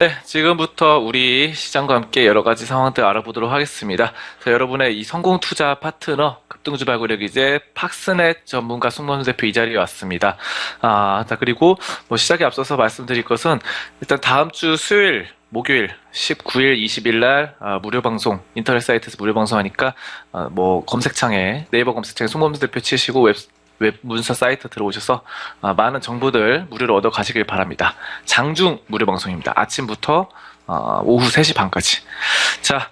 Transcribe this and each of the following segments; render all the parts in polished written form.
네, 지금부터 우리 시장과 함께 여러 가지 상황들 알아보도록 하겠습니다. 자, 여러분의 이 성공 투자 파트너 급등주 발굴력 이제 팍스넷 전문가 송범수 대표 이 자리에 왔습니다. 그리고 뭐 시작에 앞서서 말씀드릴 것은 일단 다음 주 수요일, 목요일 19일, 20일 날 무료 방송 인터넷 사이트에서 무료 방송하니까 뭐 검색창에 네이버 검색창에 송범수 대표 치시고 웹 문서 사이트 들어오셔서 많은 정보들 무료로 얻어 가시길 바랍니다. 장중 무료 방송입니다. 아침부터 오후 3시 반까지. 자,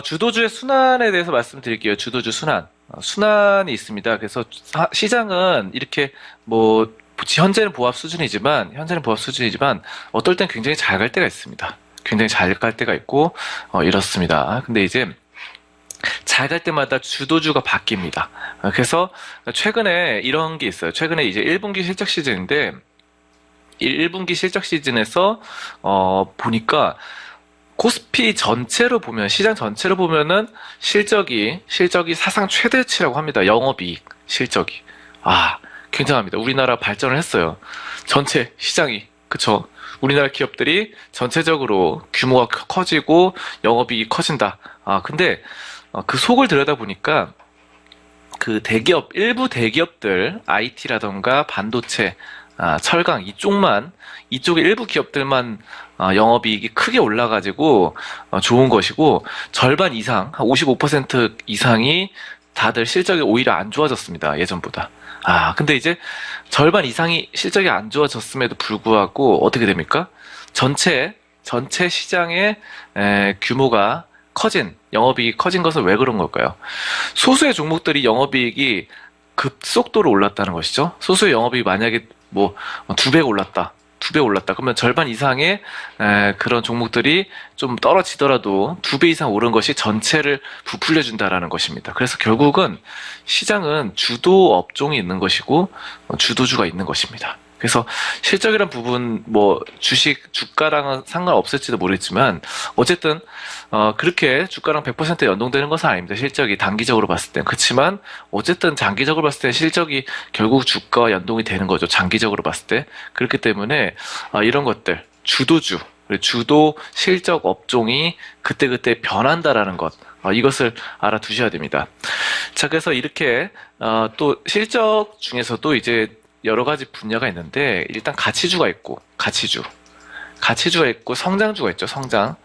주도주의 순환에 대해서 말씀드릴게요. 주도주 순환. 순환이 있습니다. 그래서 시장은 이렇게 뭐 현재는 보합 수준이지만 어떨 땐 굉장히 잘 갈 때가 있습니다. 굉장히 잘 갈 때가 있고 이렇습니다. 근데 이제 잘 갈 때마다 주도주가 바뀝니다. 그래서 최근에 이런 게 있어요. 최근에 이제 1분기 실적 시즌인데 1분기 실적 시즌에서 보니까 코스피 전체로 보면 시장 전체로 보면은 실적이 사상 최대치라고 합니다. 영업이익 실적이 굉장합니다. 우리나라 발전을 했어요. 전체 시장이 그쵸? 우리나라 기업들이 전체적으로 규모가 커지고 영업이익이 커진다. 근데 그 속을 들여다보니까 그 일부 대기업들, IT라던가 반도체, 철강 이쪽의 일부 기업들만 영업이익이 크게 올라가지고 좋은 것이고 절반 이상, 한 55% 이상이 다들 실적이 오히려 안 좋아졌습니다. 예전보다. 근데 이제 절반 이상이 실적이 안 좋아졌음에도 불구하고 어떻게 됩니까? 전체 시장의 규모가 영업이익이 커진 것은 왜 그런 걸까요? 소수의 종목들이 영업이익이 급속도로 올랐다는 것이죠. 소수의 영업이익이 만약에 뭐 2배 올랐다. 2배 올랐다. 그러면 절반 이상의 그런 종목들이 좀 떨어지더라도 2배 이상 오른 것이 전체를 부풀려 준다라는 것입니다. 그래서 결국은 시장은 주도 업종이 있는 것이고 주도주가 있는 것입니다. 그래서 실적이란 부분 뭐 주가랑은 상관없을지도 모르겠지만 어쨌든 그렇게 주가랑 100% 연동되는 것은 아닙니다. 실적이 단기적으로 봤을 땐. 그렇지만 어쨌든 장기적으로 봤을 때 실적이 결국 주가와 연동이 되는 거죠. 장기적으로 봤을 때. 그렇기 때문에 이런 것들 주도주 주도 실적 업종이 그때그때 변한다라는 것 이것을 알아두셔야 됩니다. 자, 그래서 이렇게 또 실적 중에서도 이제 여러 가지 분야가 있는데 일단 가치주가 있고 가치주가 있고 성장주가 있죠. 성장.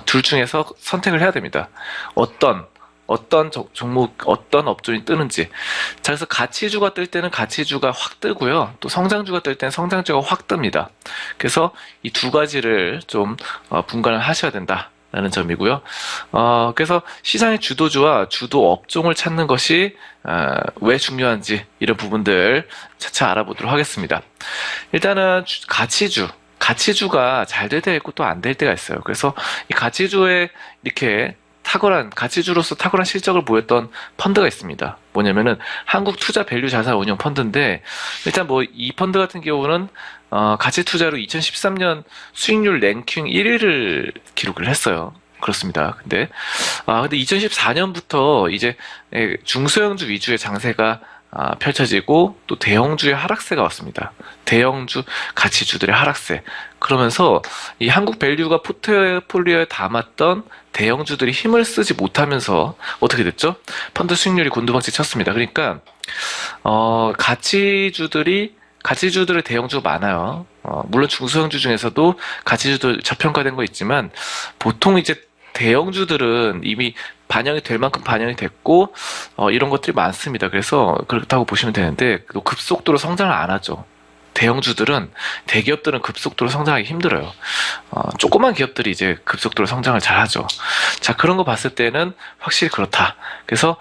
둘 중에서 선택을 해야 됩니다. 종목, 어떤 업종이 뜨는지. 자, 그래서 가치주가 뜰 때는 가치주가 확 뜨고요. 또 성장주가 뜰 때는 성장주가 확 뜹니다. 그래서 이 두 가지를 좀 분간을 하셔야 된다. 라는 점이고요. 그래서 시장의 주도주와 주도 업종을 찾는 것이 왜 중요한지 이런 부분들 차차 알아보도록 하겠습니다. 일단은 가치주가 잘 될 때가 있고 또 안 될 때가 있어요. 그래서 이 가치주에 이렇게 가치주로서 탁월한 실적을 보였던 펀드가 있습니다. 뭐냐면은 한국 투자 밸류 자산 운용 펀드인데 일단 뭐 이 펀드 같은 경우는 가치 투자로 2013년 수익률 랭킹 1위를 기록을 했어요. 그렇습니다. 근데 2014년부터 이제 중소형주 위주의 장세가 펼쳐지고 또 대형주의 하락세가 왔습니다. 대형주 가치주들의 하락세. 그러면서 이 한국 밸류가 포트폴리오에 담았던 대형주들이 힘을 쓰지 못하면서 어떻게 됐죠? 펀드 수익률이 곤두박질 쳤습니다. 그러니까 가치주들의 대형주가 많아요. 물론 중소형주 중에서도 가치주도 저평가된 거 있지만 보통 이제 대형주들은 이미 반영이 될 만큼 반영이 됐고 이런 것들이 많습니다. 그래서 그렇다고 보시면 되는데 또 급속도로 성장을 안 하죠. 대기업들은 급속도로 성장하기 힘들어요. 조그만 기업들이 이제 급속도로 성장을 잘 하죠. 자, 그런 거 봤을 때는 확실히 그렇다. 그래서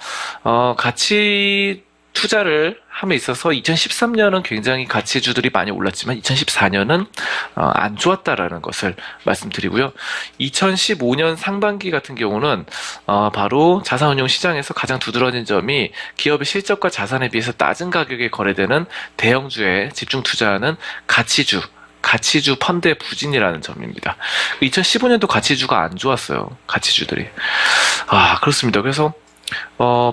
가치 투자를 함에 있어서 2013년은 굉장히 가치주들이 많이 올랐지만 2014년은 안 좋았다라는 것을 말씀드리고요. 2015년 상반기 같은 경우는 바로 자산운용 시장에서 가장 두드러진 점이 기업의 실적과 자산에 비해서 낮은 가격에 거래되는 대형주에 집중 투자하는 가치주 펀드의 부진이라는 점입니다. 2015년도 가치주가 안 좋았어요. 가치주들이. 그렇습니다. 그래서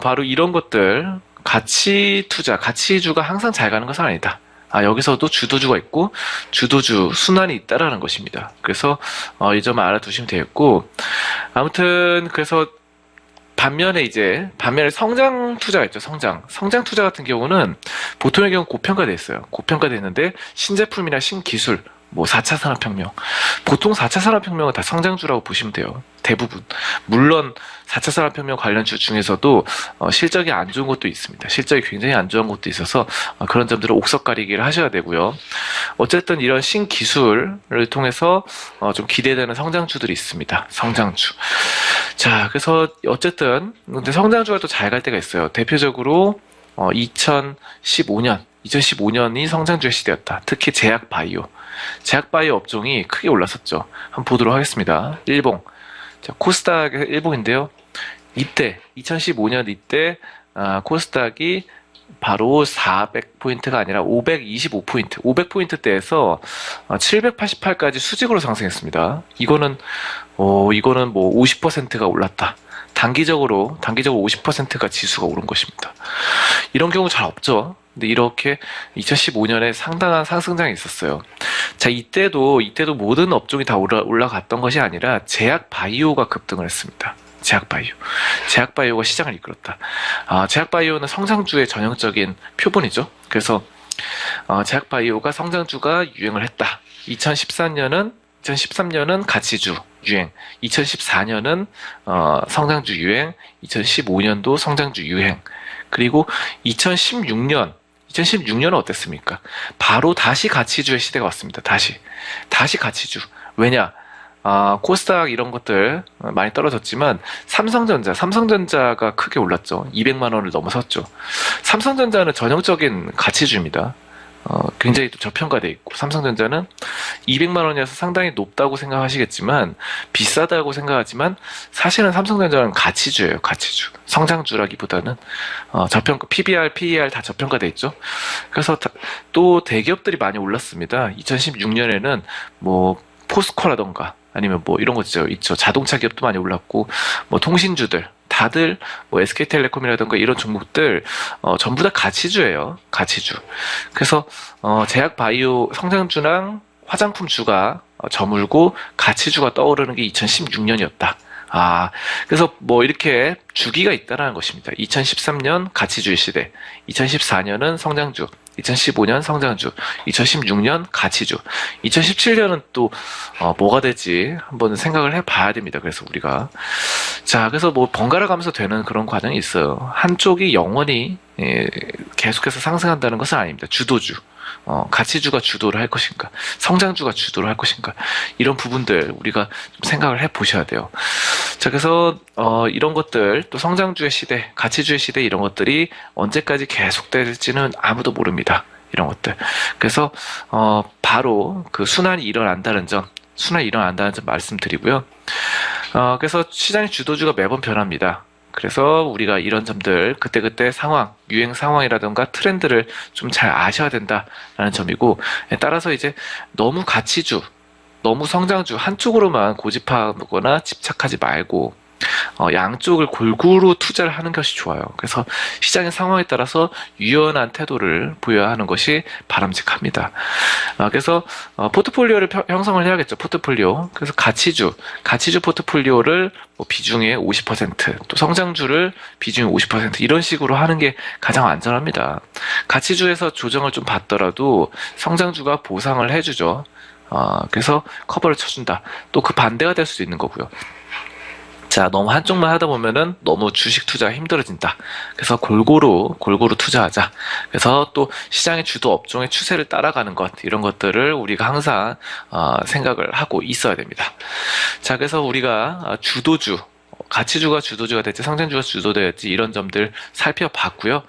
바로 이런 것들 가치주가 항상 잘 가는 것은 아니다. 여기서도 주도주가 있고 주도주 순환이 있다라는 것입니다. 그래서 이 점을 알아두시면 되겠고, 아무튼 그래서 반면에 성장 투자가 있죠. 성장 투자 같은 경우는 보통의 경우 고평가돼 있어요. 고평가돼 있는데 신제품이나 신기술, 뭐 4차 산업혁명, 보통 4차 산업혁명은 다 성장주라고 보시면 돼요. 대부분. 물론 4차 산업혁명 관련주 중에서도 실적이 안 좋은 것도 있습니다. 실적이 굉장히 안 좋은 것도 있어서 그런 점들을 옥석 가리기를 하셔야 되고요. 어쨌든 이런 신기술을 통해서 좀 기대되는 성장주들이 있습니다. 성장주. 자, 그래서 어쨌든 근데 성장주가 또 잘 갈 때가 있어요. 대표적으로 2015년이 성장주의 시대였다. 특히 제약바이오 업종이 크게 올랐었죠. 한번 보도록 하겠습니다. 일봉. 자, 코스닥의 일봉인데요. 2015년 이때 코스닥이 바로 400포인트가 아니라 525포인트, 500포인트대에서 788까지 수직으로 상승했습니다. 이거는 뭐 50%가 올랐다. 단기적으로 50%가 지수가 오른 것입니다. 이런 경우 잘 없죠. 근데 이렇게 2015년에 상당한 상승장이 있었어요. 자, 이때도 모든 업종이 다 올라갔던 것이 아니라 제약바이오가 급등을 했습니다. 제약바이오가 시장을 이끌었다. 제약바이오는 성장주의 전형적인 표본이죠. 그래서 제약바이오가 성장주가 유행을 했다. 2013년은 가치주 유행, 2014년은 성장주 유행, 2015년도 성장주 유행, 그리고 2016년은 어땠습니까? 바로 다시 가치주의 시대가 왔습니다. 다시 가치주. 왜냐? 코스닥 이런 것들 많이 떨어졌지만 삼성전자가 크게 올랐죠. 200만 원을 넘어섰죠. 삼성전자는 전형적인 가치주입니다. 굉장히 또 저평가돼 있고, 삼성전자는 200만 원이어서 상당히 높다고 생각하시겠지만, 비싸다고 생각하지만, 사실은 삼성전자는 가치주예요. 가치주. 성장주라기보다는 저평가, PBR, PER 다 저평가돼 있죠. 그래서 또 대기업들이 많이 올랐습니다. 2016년에는 뭐 포스코라던가 아니면 뭐 이런 거 있죠. 자동차 기업도 많이 올랐고, 뭐 통신주들 다들 뭐 SK텔레콤이라던가 이런 종목들 전부 다 가치주예요. 가치주. 그래서 제약바이오 성장주랑 화장품주가 저물고 가치주가 떠오르는 게 2016년이었다. 그래서 뭐 이렇게 주기가 있다라는 것입니다. 2013년 가치주의 시대, 2014년은 성장주, 2015년 성장주, 2016년 가치주, 2017년은 또 뭐가 될지 한번 생각을 해봐야 됩니다. 그래서 우리가 그래서 뭐 번갈아 가면서 되는 그런 과정이 있어요. 한쪽이 영원히 계속해서 상승한다는 것은 아닙니다. 주도주. 가치주가 주도를 할 것인가, 성장주가 주도를 할 것인가, 이런 부분들 우리가 좀 생각을 해 보셔야 돼요. 자, 그래서 이런 것들, 또 성장주의 시대, 가치주의 시대, 이런 것들이 언제까지 계속될지는 아무도 모릅니다. 이런 것들. 그래서 바로 그 순환이 일어난다는 점 말씀드리고요. 그래서 시장의 주도주가 매번 변합니다. 그래서 우리가 이런 점들 그때그때 상황, 유행 상황이라던가 트렌드를 좀 잘 아셔야 된다라는 점이고, 따라서 이제 너무 가치주, 너무 성장주 한쪽으로만 고집하거나 집착하지 말고 양쪽을 골고루 투자를 하는 것이 좋아요. 그래서 시장의 상황에 따라서 유연한 태도를 보여야 하는 것이 바람직합니다. 그래서 포트폴리오를 형성을 해야겠죠. 포트폴리오. 그래서 가치주 포트폴리오를 뭐 비중의 50%, 또 성장주를 비중의 50% 이런 식으로 하는 게 가장 안전합니다. 가치주에서 조정을 좀 받더라도 성장주가 보상을 해주죠. 그래서 커버를 쳐준다. 또 그 반대가 될 수도 있는 거고요. 자, 너무 한쪽만 하다 보면은 너무 주식 투자가 힘들어진다. 그래서 골고루 투자하자. 그래서 또 시장의 주도 업종의 추세를 따라가는 것, 이런 것들을 우리가 항상 생각을 하고 있어야 됩니다. 자, 그래서 우리가 가치주가 주도주가 될지 성장주가 주도될지 이런 점들 살펴봤고요.